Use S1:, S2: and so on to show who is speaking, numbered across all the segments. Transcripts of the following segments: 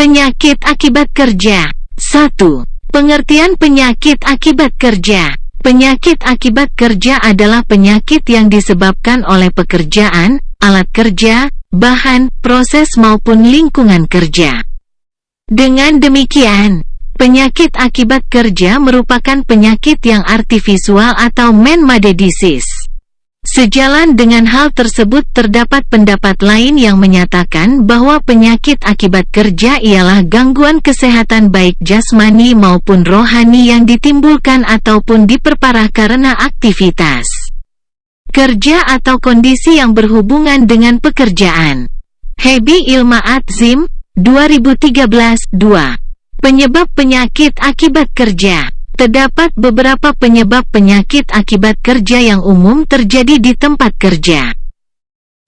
S1: Penyakit akibat kerja. 1. Pengertian penyakit akibat kerja. Penyakit akibat kerja adalah penyakit yang disebabkan oleh pekerjaan, alat kerja, bahan, proses maupun lingkungan kerja. Dengan demikian, penyakit akibat kerja merupakan penyakit yang artifisial atau man-made disease. Sejalan dengan hal tersebut terdapat pendapat lain yang menyatakan bahwa penyakit akibat kerja ialah gangguan kesehatan baik jasmani maupun rohani yang ditimbulkan ataupun diperparah karena aktivitas kerja atau kondisi yang berhubungan dengan pekerjaan. Hebi Ilmaat Zim, 2013, 2. Penyebab penyakit akibat kerja. Terdapat beberapa penyebab penyakit akibat kerja yang umum terjadi di tempat kerja.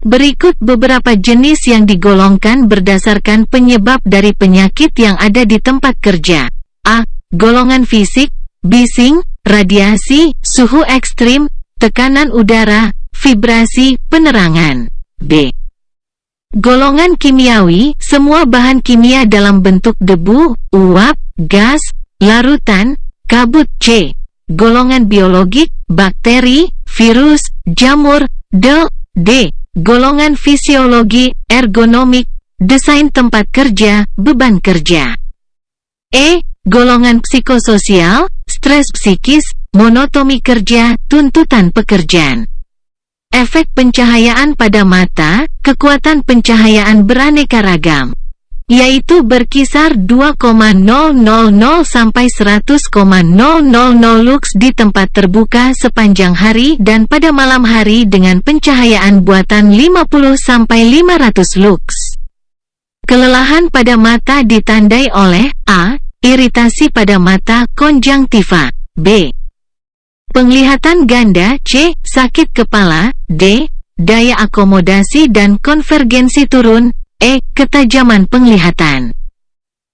S1: Berikut beberapa jenis yang digolongkan berdasarkan penyebab dari penyakit yang ada di tempat kerja. A. Golongan fisik, bising, radiasi, suhu ekstrim, tekanan udara, vibrasi, penerangan. B. Golongan kimiawi, semua bahan kimia dalam bentuk debu, uap, gas, larutan, kabut. C. Golongan biologik, bakteri, virus, jamur. D. Golongan fisiologi, ergonomik, desain tempat kerja, beban kerja. E. Golongan psikososial, stres psikis, monotoni kerja, tuntutan pekerjaan. Efek pencahayaan pada mata, kekuatan pencahayaan beraneka ragam, yaitu berkisar 2,000 sampai 100,000 lux di tempat terbuka sepanjang hari dan pada malam hari dengan pencahayaan buatan 50 sampai 500 lux. Kelelahan pada mata ditandai oleh A. Iritasi pada mata konjungtiva. B. Penglihatan ganda. C. Sakit kepala. D. Daya akomodasi dan konvergensi turun. E. Ketajaman penglihatan.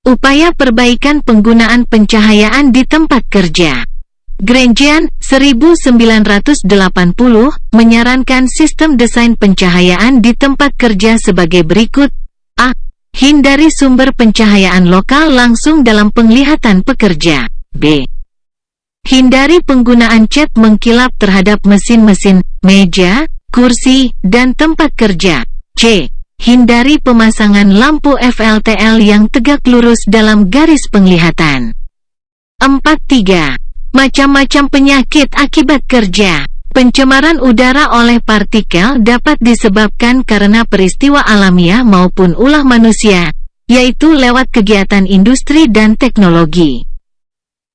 S1: Upaya perbaikan penggunaan pencahayaan di tempat kerja. Grangian, 1980, menyarankan sistem desain pencahayaan di tempat kerja sebagai berikut. A. Hindari sumber pencahayaan lokal langsung dalam penglihatan pekerja. B. Hindari penggunaan cat mengkilap terhadap mesin-mesin, meja, kursi, dan tempat kerja. C. Hindari pemasangan lampu FLTL yang tegak lurus dalam garis penglihatan. 4.3. Macam-macam penyakit akibat kerja. Pencemaran udara oleh partikel dapat disebabkan karena peristiwa alamiah maupun ulah manusia, yaitu lewat kegiatan industri dan teknologi.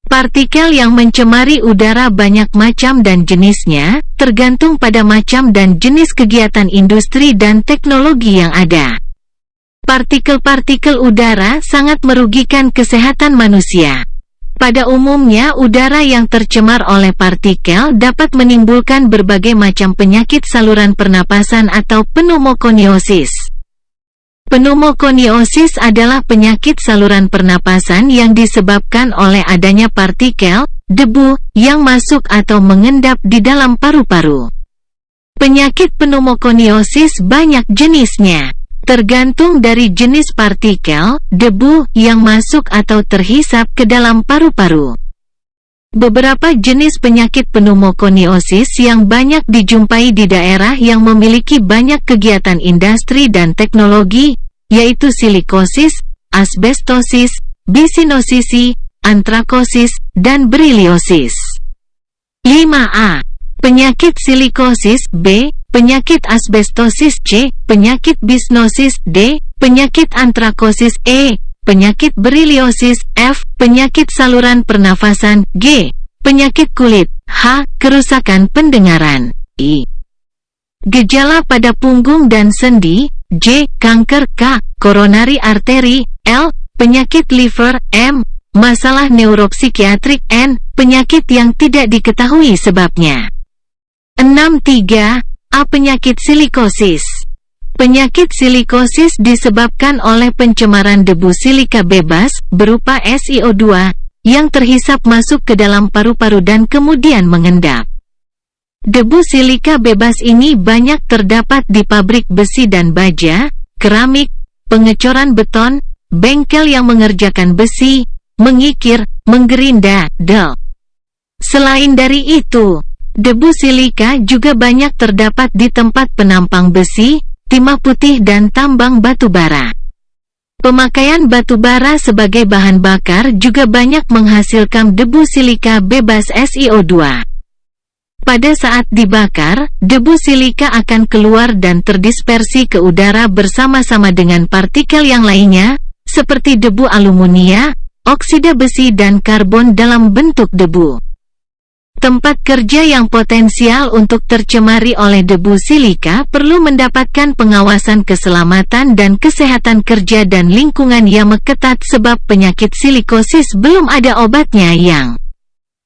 S1: Partikel yang mencemari udara banyak macam dan jenisnya, tergantung pada macam dan jenis kegiatan industri dan teknologi yang ada. Partikel-partikel udara sangat merugikan kesehatan manusia. Pada umumnya, udara yang tercemar oleh partikel dapat menimbulkan berbagai macam penyakit saluran pernapasan atau pneumokoniosis. Pneumokoniosis adalah penyakit saluran pernapasan yang disebabkan oleh adanya partikel, debu, yang masuk atau mengendap di dalam paru-paru. Penyakit pneumokoniosis banyak jenisnya. Tergantung dari jenis partikel, debu, yang masuk atau terhisap ke dalam paru-paru. Beberapa jenis penyakit pneumokoniosis yang banyak dijumpai di daerah yang memiliki banyak kegiatan industri dan teknologi, yaitu silikosis, asbestosis, bisinosisi, antrakosis, dan beriliosis. 5A. Penyakit silikosis. B. Penyakit asbestosis. C. Penyakit bisnosis. D. Penyakit antrakosis. E. Penyakit beriliosis. F. Penyakit saluran pernafasan. G. Penyakit kulit. H. Kerusakan pendengaran. I. Gejala pada punggung dan sendi. J. Kanker. K. Koronari arteri. L. Penyakit liver. M. Masalah neuropsikiatrik. N. Penyakit yang tidak diketahui sebabnya. 6.3. A. Penyakit silikosis. Penyakit silikosis disebabkan oleh pencemaran debu silika bebas, berupa SiO2, yang terhisap masuk ke dalam paru-paru dan kemudian mengendap. Debu silika bebas ini banyak terdapat di pabrik besi dan baja, keramik, pengecoran beton, bengkel yang mengerjakan besi, mengikir, menggerinda, del. Selain dari itu, debu silika juga banyak terdapat di tempat penampang besi, timah putih dan tambang batu bara. Pemakaian batu bara sebagai bahan bakar juga banyak menghasilkan debu silika bebas SiO2. Pada saat dibakar, debu silika akan keluar dan terdispersi ke udara bersama-sama dengan partikel yang lainnya, seperti debu aluminia, oksida besi dan karbon dalam bentuk debu. Tempat kerja yang potensial untuk tercemari oleh debu silika perlu mendapatkan pengawasan keselamatan dan kesehatan kerja dan lingkungan yang ketat sebab penyakit silikosis belum ada obatnya yang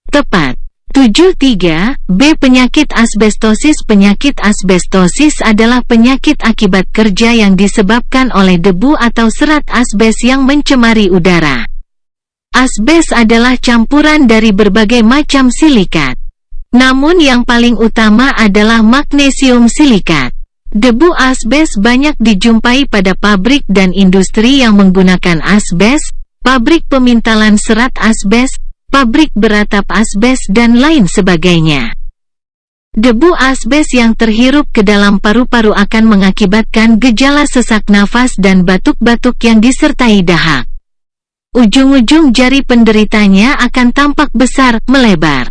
S1: tepat. 73. Penyakit asbestosis. Penyakit asbestosis adalah penyakit akibat kerja yang disebabkan oleh debu atau serat asbes yang mencemari udara. Asbes adalah campuran dari berbagai macam silikat. Namun yang paling utama adalah magnesium silikat. Debu asbes banyak dijumpai pada pabrik dan industri yang menggunakan asbes, pabrik pemintalan serat asbes, pabrik beratap asbes dan lain sebagainya. Debu asbes yang terhirup ke dalam paru-paru akan mengakibatkan gejala sesak nafas dan batuk-batuk yang disertai dahak. Ujung-ujung jari penderitanya akan tampak besar, melebar.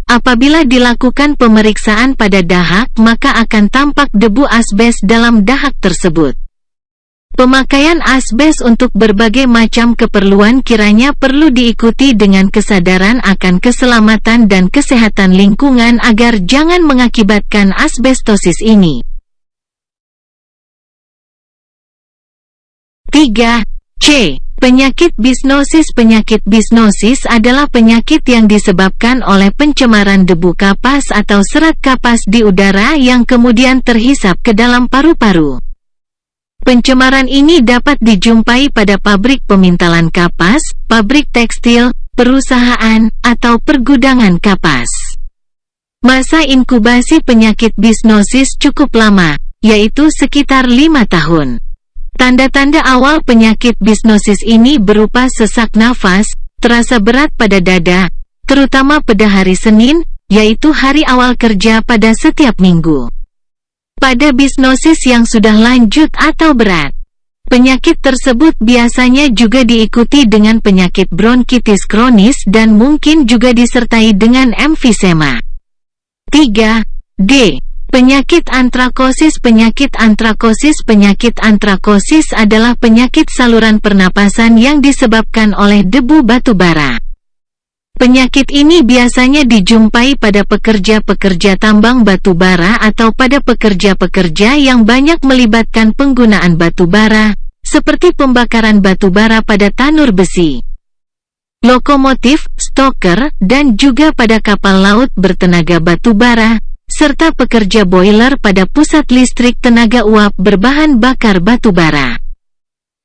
S1: Apabila dilakukan pemeriksaan pada dahak, maka akan tampak debu asbes dalam dahak tersebut. Pemakaian asbes untuk berbagai macam keperluan kiranya perlu diikuti dengan kesadaran akan keselamatan dan kesehatan lingkungan agar jangan mengakibatkan asbestosis ini. 3. Penyakit bisnosis. Penyakit bisnosis adalah penyakit yang disebabkan oleh pencemaran debu kapas atau serat kapas di udara yang kemudian terhisap ke dalam paru-paru. Pencemaran ini dapat dijumpai pada pabrik pemintalan kapas, pabrik tekstil, perusahaan, atau pergudangan kapas. Masa inkubasi penyakit bisnosis cukup lama, yaitu sekitar 5 tahun. Tanda-tanda awal penyakit bisnosis ini berupa sesak nafas, terasa berat pada dada, terutama pada hari Senin, yaitu hari awal kerja pada setiap minggu. Pada bisnosis yang sudah lanjut atau berat, penyakit tersebut biasanya juga diikuti dengan penyakit bronkitis kronis dan mungkin juga disertai dengan emfisema. 3. Penyakit antrakosis. Penyakit antrakosis. Penyakit antrakosis adalah penyakit saluran pernapasan yang disebabkan oleh debu batu bara. Penyakit ini biasanya dijumpai pada pekerja-pekerja tambang batu bara atau pada pekerja-pekerja yang banyak melibatkan penggunaan batu bara, seperti pembakaran batu bara pada tanur besi, lokomotif, stoker, dan juga pada kapal laut bertenaga batu bara, serta pekerja boiler pada pusat listrik tenaga uap berbahan bakar batu bara.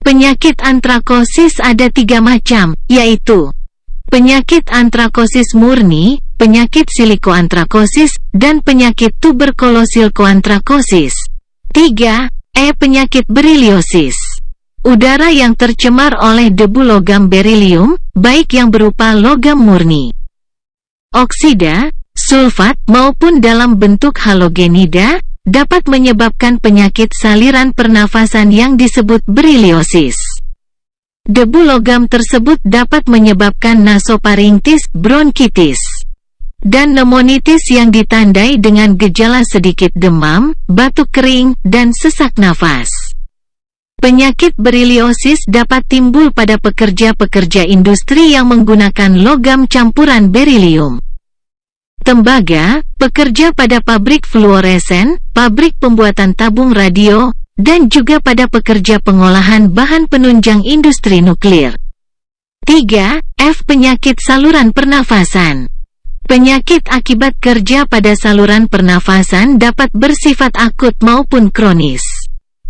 S1: Penyakit antrakosis ada 3 macam, yaitu penyakit antrakosis murni, penyakit silikoantrakosis, dan penyakit tuberkulosilkoantrakosis. 3. Penyakit beriliosis. Udara yang tercemar oleh debu logam berilium, baik yang berupa logam murni, oksida, sulfat, maupun dalam bentuk halogenida, dapat menyebabkan penyakit saliran pernafasan yang disebut beriliosis. Debu logam tersebut dapat menyebabkan nasofaringtis, bronkitis, dan pneumonitis yang ditandai dengan gejala sedikit demam, batuk kering, dan sesak nafas. Penyakit beriliosis dapat timbul pada pekerja-pekerja industri yang menggunakan logam campuran berilium, tembaga, pekerja pada pabrik fluoresen, pabrik pembuatan tabung radio, dan juga pada pekerja pengolahan bahan penunjang industri nuklir. 3. Penyakit saluran pernafasan. Penyakit akibat kerja pada saluran pernafasan dapat bersifat akut maupun kronis.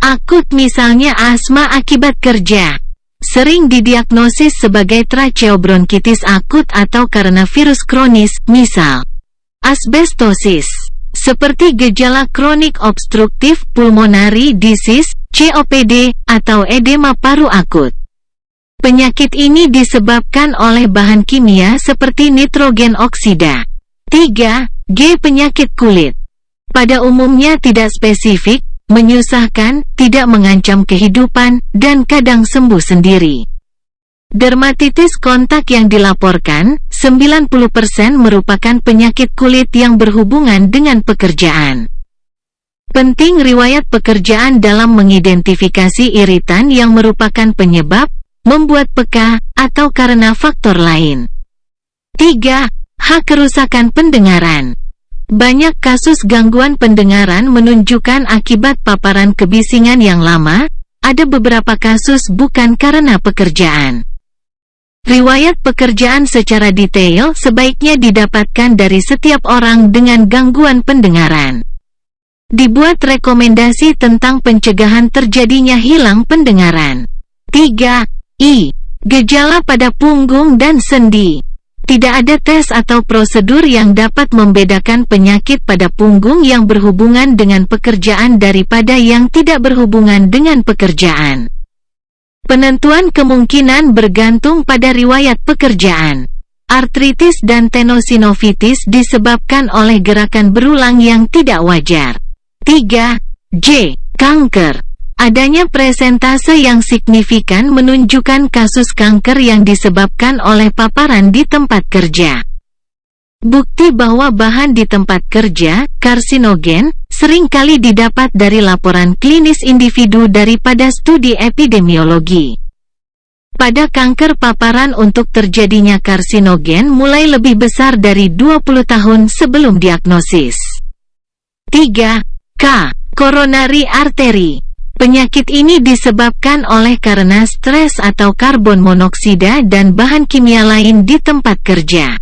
S1: Akut misalnya asma akibat kerja, sering didiagnosis sebagai tracheobronkitis akut atau karena virus kronis, misal asbestosis, seperti gejala kronik obstruktif pulmonary disease, COPD, atau edema paru akut. Penyakit ini disebabkan oleh bahan kimia seperti nitrogen oksida. 3. G. Penyakit kulit. Pada umumnya tidak spesifik, menyusahkan, tidak mengancam kehidupan, dan kadang sembuh sendiri. Dermatitis kontak yang dilaporkan, 90% merupakan penyakit kulit yang berhubungan dengan pekerjaan. Penting riwayat pekerjaan dalam mengidentifikasi iritan yang merupakan penyebab, membuat peka, atau karena faktor lain. 3. H. Kerusakan pendengaran. Banyak kasus gangguan pendengaran menunjukkan akibat paparan kebisingan yang lama, ada beberapa kasus bukan karena pekerjaan. Riwayat pekerjaan secara detail sebaiknya didapatkan dari setiap orang dengan gangguan pendengaran. Dibuat rekomendasi tentang pencegahan terjadinya hilang pendengaran. 3. I. Gejala pada punggung dan sendi. Tidak ada tes atau prosedur yang dapat membedakan penyakit pada punggung yang berhubungan dengan pekerjaan daripada yang tidak berhubungan dengan pekerjaan. Penentuan kemungkinan bergantung pada riwayat pekerjaan. Artritis dan tenosinovitis disebabkan oleh gerakan berulang yang tidak wajar. 3. J. Kanker. Adanya presentase yang signifikan menunjukkan kasus kanker yang disebabkan oleh paparan di tempat kerja. Bukti bahwa bahan di tempat kerja, karsinogen, seringkali didapat dari laporan klinis individu daripada studi epidemiologi. Pada kanker paparan untuk terjadinya karsinogen mulai lebih besar dari 20 tahun sebelum diagnosis. 3. K. Coronary artery. Penyakit ini disebabkan oleh karena stres atau karbon monoksida dan bahan kimia lain di tempat kerja.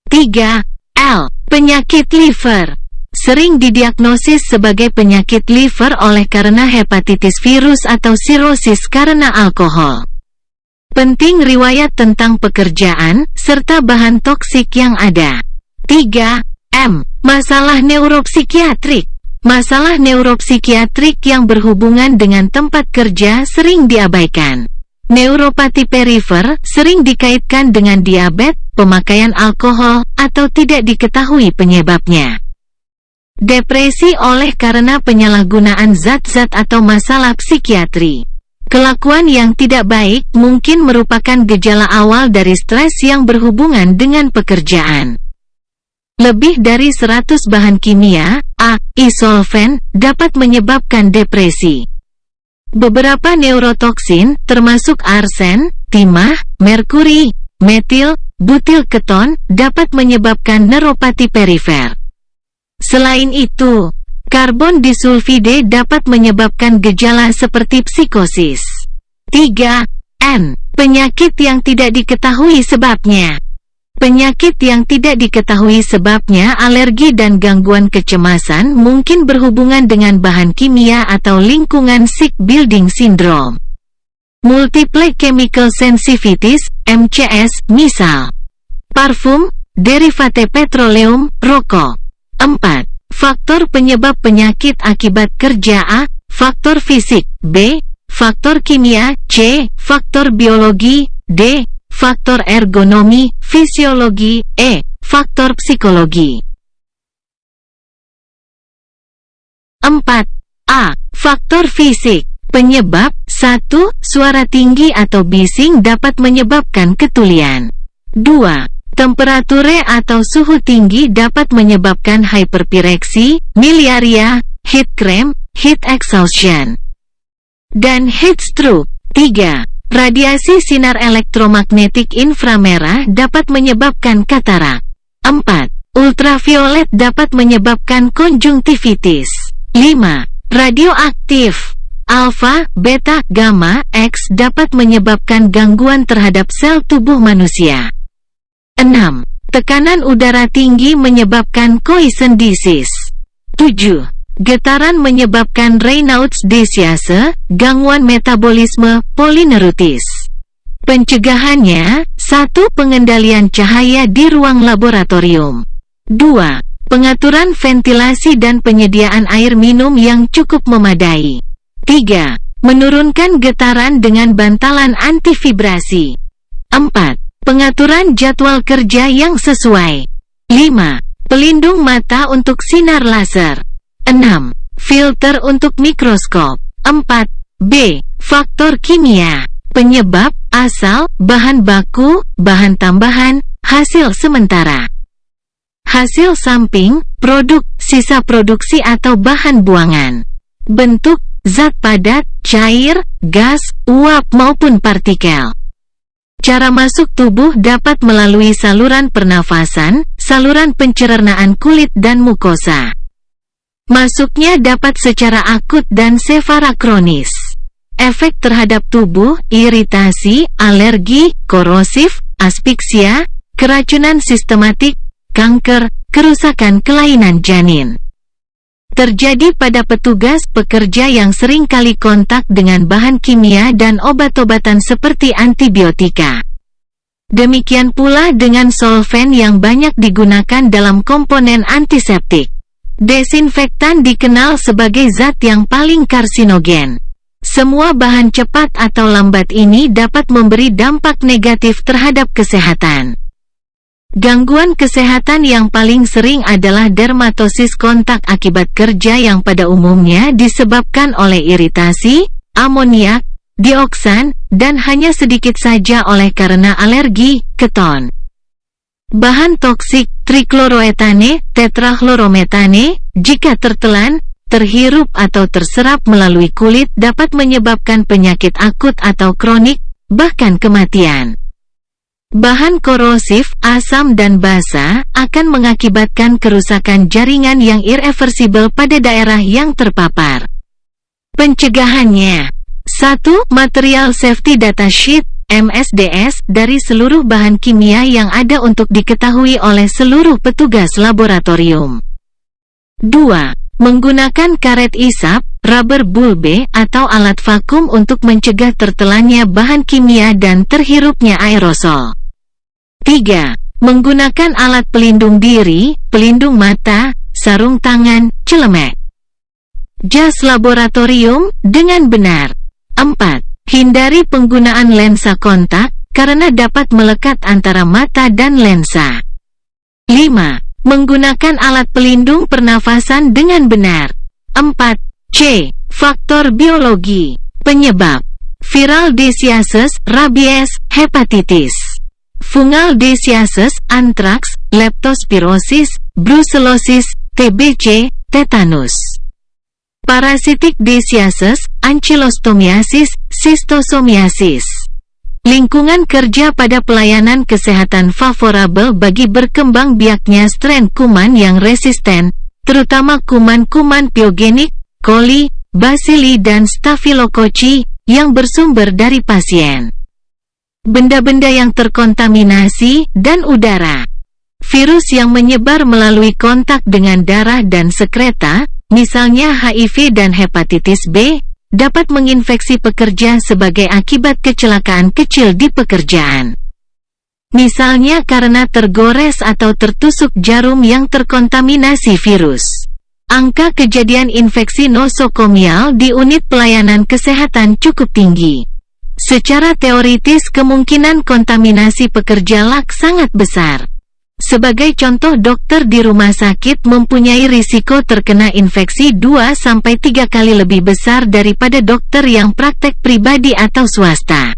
S1: 3. L. Penyakit liver. Sering didiagnosis sebagai penyakit liver oleh karena hepatitis virus atau sirosis karena alkohol. Penting riwayat tentang pekerjaan, serta bahan toksik yang ada. 3. M. Masalah neuropsikiatrik. Masalah neuropsikiatrik yang berhubungan dengan tempat kerja sering diabaikan. Neuropati perifer sering dikaitkan dengan diabetes, pemakaian alkohol, atau tidak diketahui penyebabnya. Depresi oleh karena penyalahgunaan zat-zat atau masalah psikiatri. Kelakuan yang tidak baik mungkin merupakan gejala awal dari stres yang berhubungan dengan pekerjaan. Lebih dari 100 bahan kimia, solvent, dapat menyebabkan depresi. Beberapa neurotoksin, termasuk arsen, timah, merkuri, metil, butil keton, dapat menyebabkan neuropati perifer. Selain itu, karbon disulfide dapat menyebabkan gejala seperti psikosis. 3. N. Penyakit yang tidak diketahui sebabnya. Penyakit yang tidak diketahui sebabnya, alergi dan gangguan kecemasan mungkin berhubungan dengan bahan kimia atau lingkungan sick building syndrome. Multiple chemical sensitivities, MCS, misal parfum, derivate petroleum, rokok. 4. Faktor penyebab penyakit akibat kerja A, faktor fisik, B, faktor kimia, C, faktor biologi, D, faktor ergonomi, fisiologi, E, faktor psikologi. 4. A. Faktor fisik. Penyebab 1. Suara tinggi atau bising dapat menyebabkan ketulian. 2. Temperature atau suhu tinggi dapat menyebabkan hyperpireksi, miliaria, heat cramp, heat exhaustion, dan heat stroke. 3. Radiasi sinar elektromagnetik inframerah dapat menyebabkan katarak. 4. Ultraviolet dapat menyebabkan konjungtivitis. 5. Radioaktif. Alfa, beta, gamma, X dapat menyebabkan gangguan terhadap sel tubuh manusia. 6. Tekanan udara tinggi menyebabkan Coulson disease. 7. Getaran menyebabkan Raynaud's disease, gangguan metabolisme, polineuritis. Pencegahannya, 1. Pengendalian cahaya di ruang laboratorium. 2. Pengaturan ventilasi dan penyediaan air minum yang cukup memadai. 3. Menurunkan getaran dengan bantalan anti-vibrasi. 4. Pengaturan jadwal kerja yang sesuai. 5. Pelindung mata untuk sinar laser. 6. Filter untuk mikroskop. 4. B. Faktor kimia. Penyebab, asal, bahan baku, bahan tambahan, hasil sementara. Hasil samping, produk, sisa produksi atau bahan buangan. Bentuk, zat padat, cair, gas, uap maupun partikel. Cara masuk tubuh dapat melalui saluran pernafasan, saluran pencernaan kulit dan mukosa. Masuknya dapat secara akut dan secara kronis. Efek terhadap tubuh, iritasi, alergi, korosif, aspiksia, keracunan sistematik, kanker, kerusakan kelainan janin. Terjadi pada petugas pekerja yang sering kali kontak dengan bahan kimia dan obat-obatan seperti antibiotika. Demikian pula dengan solven yang banyak digunakan dalam komponen antiseptik. Desinfektan dikenal sebagai zat yang paling karsinogen. Semua bahan cepat atau lambat ini dapat memberi dampak negatif terhadap kesehatan. Gangguan kesehatan yang paling sering adalah dermatosis kontak akibat kerja yang pada umumnya disebabkan oleh iritasi, amoniak, dioksan, dan hanya sedikit saja oleh karena alergi, keton. Bahan toksik, trikloroetane, tetrachlorometane, jika tertelan, terhirup atau terserap melalui kulit dapat menyebabkan penyakit akut atau kronik, bahkan kematian. Bahan korosif, asam dan basa, akan mengakibatkan kerusakan jaringan yang irreversibel pada daerah yang terpapar. Pencegahannya. 1. Material Safety Data Sheet, MSDS, dari seluruh bahan kimia yang ada untuk diketahui oleh seluruh petugas laboratorium. 2. Menggunakan karet isap, rubber bulbe, atau alat vakum untuk mencegah tertelannya bahan kimia dan terhirupnya aerosol. 3. Menggunakan alat pelindung diri, pelindung mata, sarung tangan, celemek. Jas laboratorium, dengan benar. 4. Hindari penggunaan lensa kontak, karena dapat melekat antara mata dan lensa. 5. Menggunakan alat pelindung pernafasan dengan benar. 4. C. Faktor biologi. Penyebab: viral diseases, rabies, hepatitis. Fungal diseases, antraks, leptospirosis, brucellosis, TBC, tetanus. Parasitic diseases, ankylostomiasis, schistosomiasis. Lingkungan kerja pada pelayanan kesehatan favorabel bagi berkembang biaknya strain kuman yang resisten, terutama kuman-kuman piogenik, coli, bacilli dan staphylococcus, yang bersumber dari pasien. Benda-benda yang terkontaminasi, dan udara. Virus yang menyebar melalui kontak dengan darah dan sekreta, misalnya HIV dan hepatitis B, dapat menginfeksi pekerja sebagai akibat kecelakaan kecil di pekerjaan. Misalnya karena tergores atau tertusuk jarum yang terkontaminasi virus. Angka kejadian infeksi nosokomial di unit pelayanan kesehatan cukup tinggi. Secara teoritis kemungkinan kontaminasi pekerja sangat besar. Sebagai contoh, dokter di rumah sakit mempunyai risiko terkena infeksi 2-3 kali lebih besar daripada dokter yang praktek pribadi atau swasta.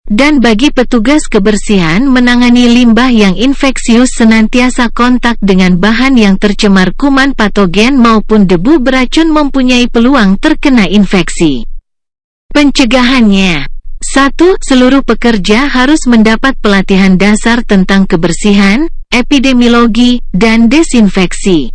S1: Dan bagi petugas kebersihan, menangani limbah yang infeksius senantiasa kontak dengan bahan yang tercemar kuman patogen maupun debu beracun mempunyai peluang terkena infeksi. Pencegahannya. 1. Seluruh pekerja harus mendapat pelatihan dasar tentang kebersihan, epidemiologi, dan desinfeksi.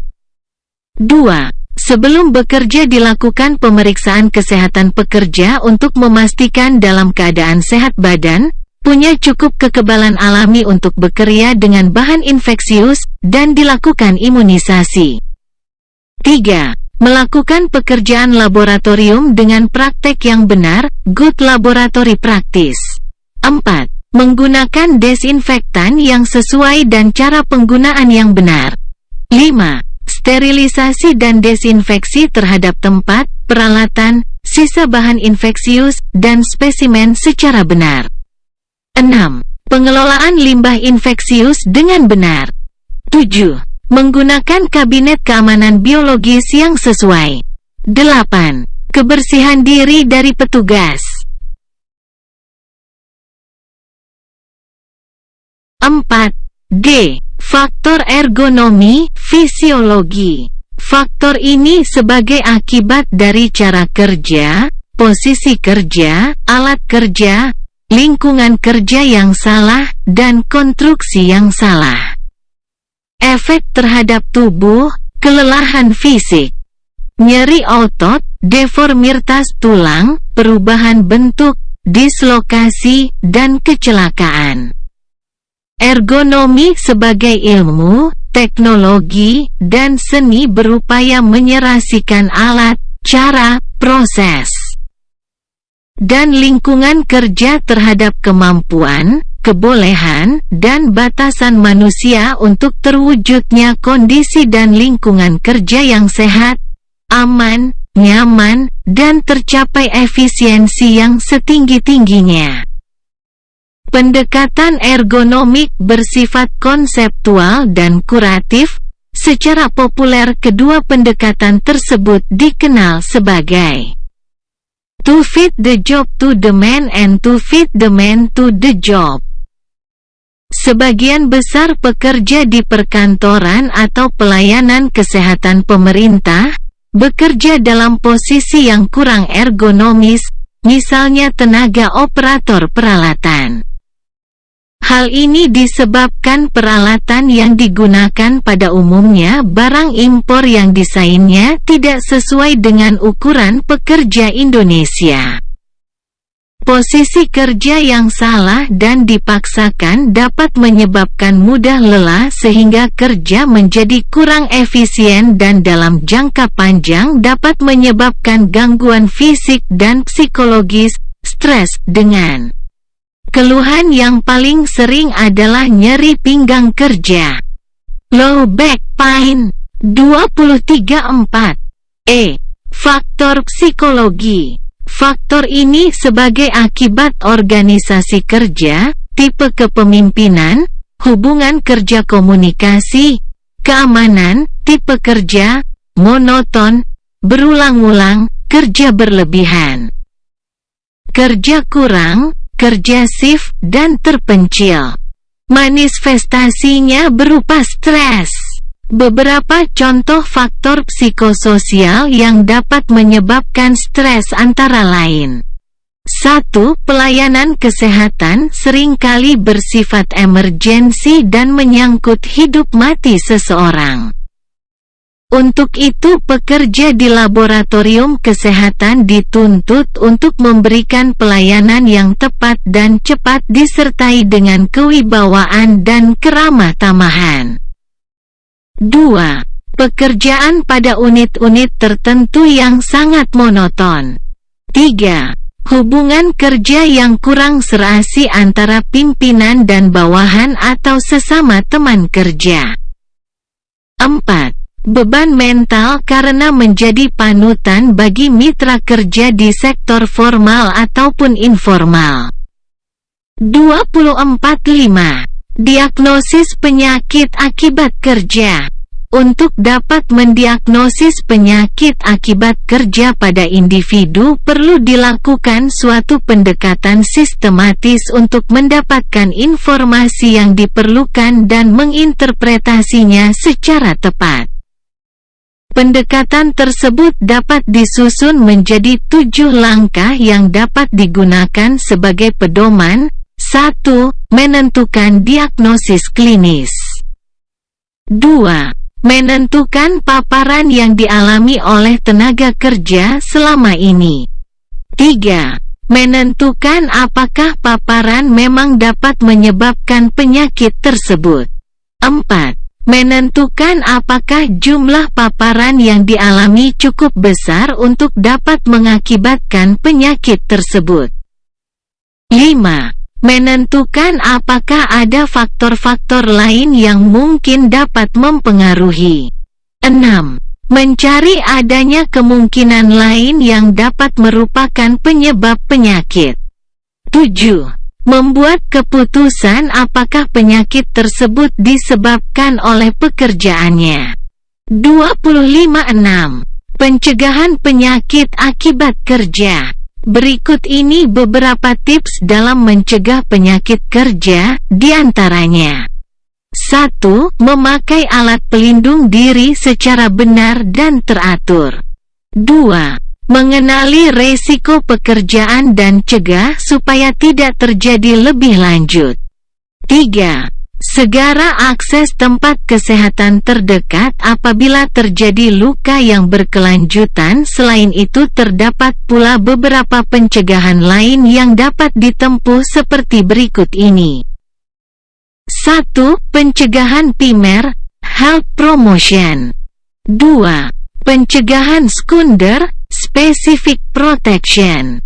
S1: 2. Sebelum bekerja dilakukan pemeriksaan kesehatan pekerja untuk memastikan dalam keadaan sehat badan, punya cukup kekebalan alami untuk bekerja dengan bahan infeksius, dan dilakukan imunisasi. 3. Melakukan pekerjaan laboratorium dengan praktek yang benar, good laboratory practice. 4. Menggunakan desinfektan yang sesuai dan cara penggunaan yang benar. 5. Sterilisasi dan desinfeksi terhadap tempat, peralatan, sisa bahan infeksius, dan spesimen secara benar. 6. Pengelolaan limbah infeksius dengan benar. 7. Menggunakan kabinet keamanan biologis yang sesuai. 8. Kebersihan diri dari petugas. 4. D. Faktor ergonomi, fisiologi. Faktor ini sebagai akibat dari cara kerja, posisi kerja, alat kerja, lingkungan kerja yang salah, dan konstruksi yang salah. Efek terhadap tubuh, kelelahan fisik, nyeri otot, deformitas tulang, perubahan bentuk, dislokasi, dan kecelakaan. Ergonomi sebagai ilmu, teknologi, dan seni berupaya menyerasikan alat, cara, proses, dan lingkungan kerja terhadap kemampuan, kebolehan, dan batasan manusia untuk terwujudnya kondisi dan lingkungan kerja yang sehat, aman, nyaman, dan tercapai efisiensi yang setinggi-tingginya. Pendekatan ergonomik bersifat konseptual dan kuratif. Secara populer kedua pendekatan tersebut dikenal sebagai to fit the job to the man and to fit the man to the job. Sebagian besar pekerja di perkantoran atau pelayanan kesehatan pemerintah bekerja dalam posisi yang kurang ergonomis, misalnya tenaga operator peralatan. Hal ini disebabkan peralatan yang digunakan pada umumnya barang impor yang desainnya tidak sesuai dengan ukuran pekerja Indonesia. Posisi kerja yang salah dan dipaksakan dapat menyebabkan mudah lelah sehingga kerja menjadi kurang efisien dan dalam jangka panjang dapat menyebabkan gangguan fisik dan psikologis, stres, dengan keluhan yang paling sering adalah nyeri pinggang kerja, low back pain. 23.4. Faktor psikologi. Faktor ini sebagai akibat organisasi kerja, tipe kepemimpinan, hubungan kerja komunikasi, keamanan, tipe kerja, monoton, berulang-ulang, kerja berlebihan, kerja kurang, kerja shift, dan terpencil. Manifestasinya berupa stres. Beberapa contoh faktor psikososial yang dapat menyebabkan stres antara lain. 1. Pelayanan kesehatan seringkali bersifat emergensi dan menyangkut hidup mati seseorang. Untuk itu pekerja di laboratorium kesehatan dituntut untuk memberikan pelayanan yang tepat dan cepat disertai dengan kewibawaan dan keramah tamahan. 2. Pekerjaan pada unit-unit tertentu yang sangat monoton. 3. Hubungan kerja yang kurang serasi antara pimpinan dan bawahan atau sesama teman kerja. 4. Beban mental karena menjadi panutan bagi mitra kerja di sektor formal ataupun informal. 24.5. Diagnosis penyakit akibat kerja. Untuk dapat mendiagnosis penyakit akibat kerja pada individu perlu dilakukan suatu pendekatan sistematis untuk mendapatkan informasi yang diperlukan dan menginterpretasinya secara tepat. Pendekatan tersebut dapat disusun menjadi 7 langkah yang dapat digunakan sebagai pedoman. 1. Menentukan diagnosis klinis. 2. Menentukan paparan yang dialami oleh tenaga kerja selama ini. 3. Menentukan apakah paparan memang dapat menyebabkan penyakit tersebut. 4. Menentukan apakah jumlah paparan yang dialami cukup besar untuk dapat mengakibatkan penyakit tersebut. 5. Menentukan apakah ada faktor-faktor lain yang mungkin dapat mempengaruhi. 6. Mencari adanya kemungkinan lain yang dapat merupakan penyebab penyakit. 7. Membuat keputusan apakah penyakit tersebut disebabkan oleh pekerjaannya. 25.6. Pencegahan penyakit akibat kerja. Berikut ini beberapa tips dalam mencegah penyakit kerja, diantaranya. 1. Memakai alat pelindung diri secara benar dan teratur. 2. Mengenali resiko pekerjaan dan cegah supaya tidak terjadi lebih lanjut. 3. Segera akses tempat kesehatan terdekat apabila terjadi luka yang berkelanjutan. Selain itu terdapat pula beberapa pencegahan lain yang dapat ditempuh seperti berikut ini. 1. Pencegahan primer, health promotion. 2. Pencegahan sekunder, specific protection.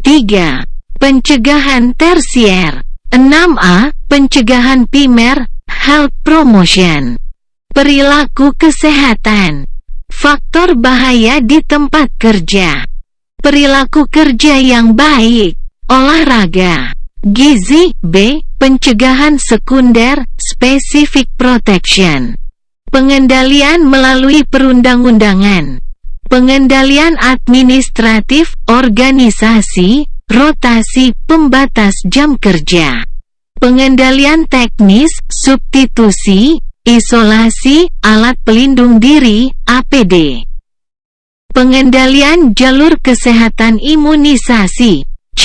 S1: 3. Pencegahan tersier. 6a. Pencegahan primer, health promotion. Perilaku kesehatan. Faktor bahaya di tempat kerja. Perilaku kerja yang baik. Olahraga. Gizi. B. Pencegahan sekunder, specific protection. Pengendalian melalui perundang-undangan. Pengendalian administratif, organisasi, rotasi, pembatas jam kerja. Pengendalian teknis, substitusi, isolasi, alat pelindung diri, APD. Pengendalian jalur kesehatan imunisasi, C.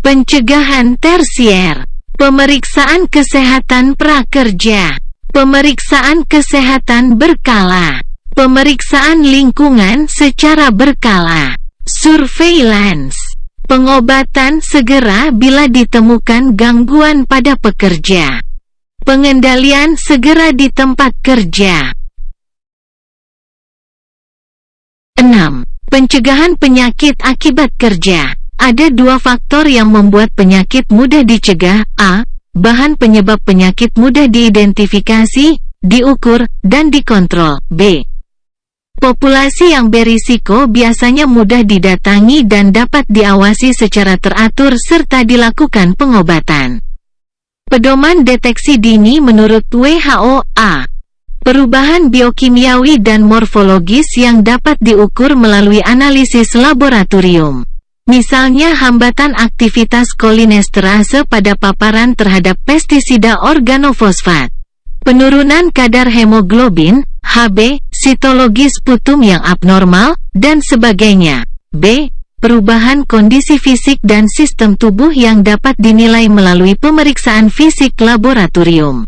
S1: Pencegahan tersier. Pemeriksaan kesehatan prakerja. Pemeriksaan kesehatan berkala. Pemeriksaan lingkungan secara berkala. Surveillance. Pengobatan segera bila ditemukan gangguan pada pekerja. Pengendalian segera di tempat kerja. 6. Pencegahan penyakit akibat kerja. Ada dua faktor yang membuat penyakit mudah dicegah. A. Bahan penyebab penyakit mudah diidentifikasi, diukur, dan dikontrol. B. Populasi yang berisiko biasanya mudah didatangi dan dapat diawasi secara teratur serta dilakukan pengobatan. Pedoman deteksi dini menurut WHO. A. Perubahan biokimiawi dan morfologis yang dapat diukur melalui analisis laboratorium. Misalnya hambatan aktivitas kolinesterase pada paparan terhadap pestisida organofosfat. Penurunan kadar hemoglobin, Hb, sitologi sputum yang abnormal, dan sebagainya. B. Perubahan kondisi fisik dan sistem tubuh yang dapat dinilai melalui pemeriksaan fisik laboratorium.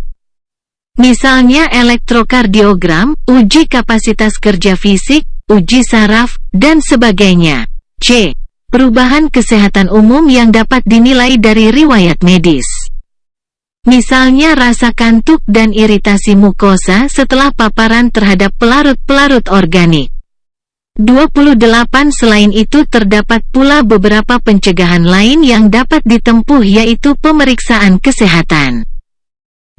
S1: Misalnya elektrokardiogram, uji kapasitas kerja fisik, uji saraf, dan sebagainya. C. Perubahan kesehatan umum yang dapat dinilai dari riwayat medis. Misalnya rasa kantuk dan iritasi mukosa setelah paparan terhadap pelarut-pelarut organik. 28. Selain itu terdapat pula beberapa pencegahan lain yang dapat ditempuh yaitu pemeriksaan kesehatan.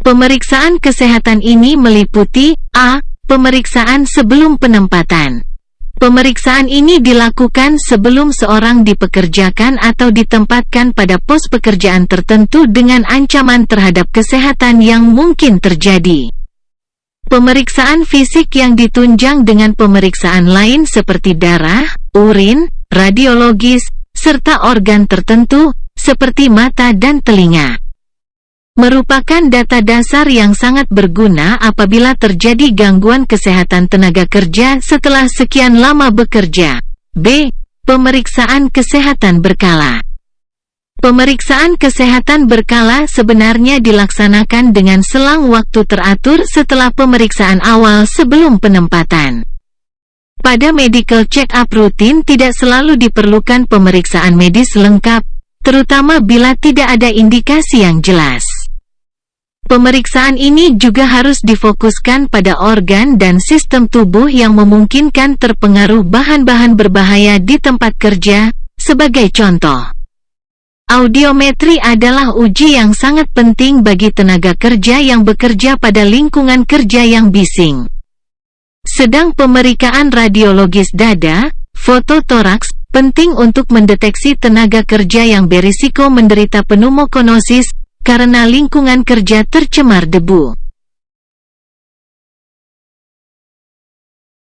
S1: Pemeriksaan kesehatan ini meliputi A. Pemeriksaan sebelum penempatan. Pemeriksaan ini dilakukan sebelum seorang dipekerjakan atau ditempatkan pada pos pekerjaan tertentu dengan ancaman terhadap kesehatan yang mungkin terjadi. Pemeriksaan fisik yang ditunjang dengan pemeriksaan lain seperti darah, urin, radiologis, serta organ tertentu, seperti mata dan telinga. Merupakan data dasar yang sangat berguna apabila terjadi gangguan kesehatan tenaga kerja setelah sekian lama bekerja. B. Pemeriksaan kesehatan berkala. Pemeriksaan kesehatan berkala sebenarnya dilaksanakan dengan selang waktu teratur setelah pemeriksaan awal sebelum penempatan. Pada medical check-up rutin tidak selalu diperlukan pemeriksaan medis lengkap, terutama bila tidak ada indikasi yang jelas. Pemeriksaan ini juga harus difokuskan pada organ dan sistem tubuh yang memungkinkan terpengaruh bahan-bahan berbahaya di tempat kerja. Sebagai contoh, audiometri adalah uji yang sangat penting bagi tenaga kerja yang bekerja pada lingkungan kerja yang bising. Sedang pemeriksaan radiologis dada, foto toraks, penting untuk mendeteksi tenaga kerja yang berisiko menderita pneumokonosis karena lingkungan kerja tercemar debu.